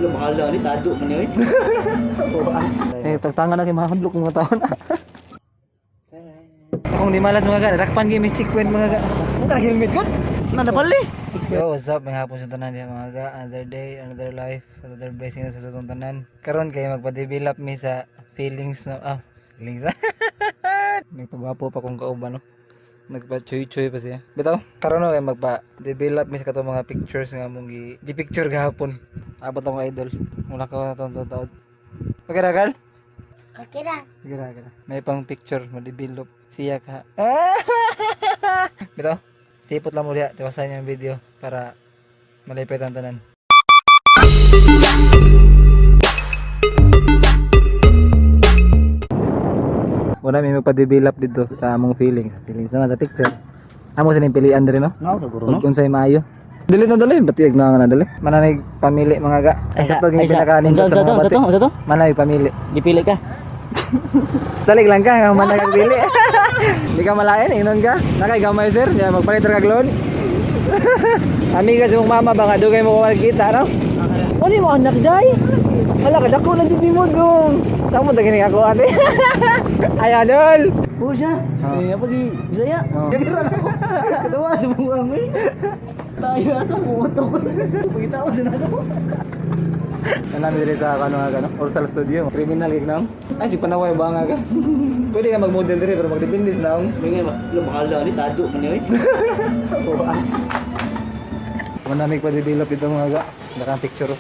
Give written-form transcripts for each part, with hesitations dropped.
Yung bahala ni tado man yun. Eh, tagtangan na kay mahadlok mga taon. Akong di malas mga ga, rakpan game checkpoint mga ga. Ang ka helmet ko? Nadabali. Yo, what's up? May hapon sa tanan diha mga ga. Another day, another life, another blessing sa tutong tanan. Karon kay magpa-develop mi sa feelings na feelings. Nagpagwapo pa kung kauban no. Nagpa-choy-choy pa siya. Bitaw, karon kay magpa-develop mi sa katong mga pictures nga mong gi-picture gahapon. Abot ako idol. Mula ko na taon. Okay ra, girl? Okay lang. Sige na. May pang picture, ma-develop siya ka. Bitaw, tipot lang mo diha. Tiwasan niyo yung video para malipit ang tanan. Una may magpa-develop dito sa among feelings. Feelings naman sa picture. Amo sa pilian diri no? No, siguro no. Kung sa'y maayo. Dili na dali, batiyag na nga na dali. Manamig pamili mga ga. Ay sa pinakanin Sa to. Manamig pamili. Dipili ka. Salig lang ka, man nagpili. Hindi ka malain, inon ka. Nakay gamay sir, ya magpalit ra kag loan. Amiga sa mong mama baka dugay mo ko makita, no? Ano mo anak day? Wala ka dako lang di mo dong. Samo ta gini ako ate. Ay adol. Pusa. Eh apa gi Bisaya? Jagira ako. Katawa sa mga amoy. Tayo sa moto ko. Pagitaw din ako. Nanami diri sa kano nga no? Orsal Studio. Criminal gig nang. Ay si panaway ba nga ka. Pwede ka mag-model diri pero magdependis na ang. May yung bahala ni tado man yun. Manamig pa develop ito mga ga. Nakang picture.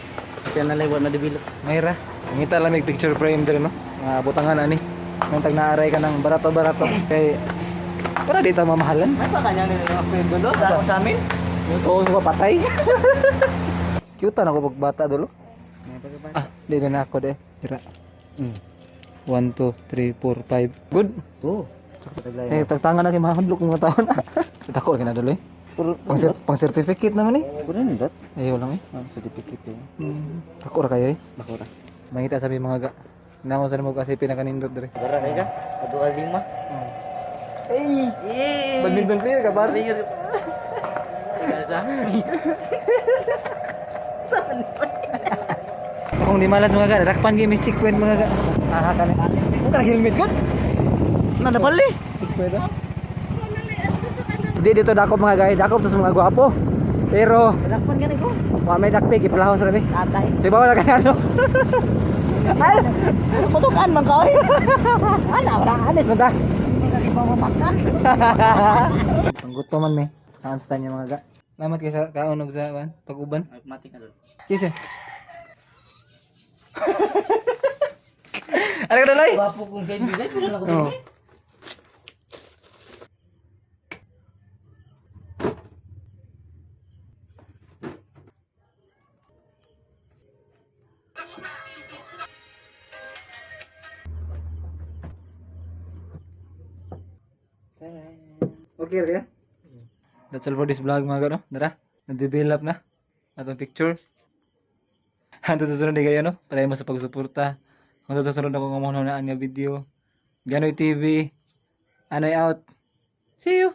Kaya nalay na develop. Mayra, ngita lang may picture frame diri no. Mga butangan ani. Nang tag naaray ka ng barato-barato kay para di ta mamahalan. May pa kanya ni mga friend ko doon sa amin. Yung tuon ko patay. Cute na ako pag bata dolo. Ah, di na ako de. Tira. 1 2 3 4 5. Good. Oh. Eh tagtangan na kay mahadlok mga taon. Dako kay na dolo eh. Pang certificate naman eh. Kuno ni dot. Ayaw lang eh. Certificate eh. Dako ra kayo eh. Bakura. Mangita sabi mga ga. Namo sa mo kasi pinakanindot diri. Gara kay ka. Adual 5. Eh. Badminton player ka ba? Sa. Saan? Akong di malas mga ga, rakpan game checkpoint mga ga. Aha ka ni. Ang ka helmet ko? Nadabali. Checkpoint. Di dito dakop mga guys, dakop to sa mga gwapo. Pero Lakpan ka ni ko. wa may dakpig ipalahos ra ni. Atay. Di ba wala kay ano? Ay, putukan man ka oy. Ana, wala anis man ta. Hindi ka mamaka. Ang gusto man me. Ang stand niya mga ga. Salamat kay sa kaunog sa kan, pag-uban. Mati ka doon. Kisa. Ano ka dalay? Wapo kung sa inyo, pero lang Oh. ko. Okay rin. That's all for this vlog mga gano. Dara, na-develop na atong picture. Hanto sa sunod kayo no. Palayo mo sa pagsuporta. Kung sa sunod ako ngamuno na anya video. Ganoy TV. Anoy out. See you.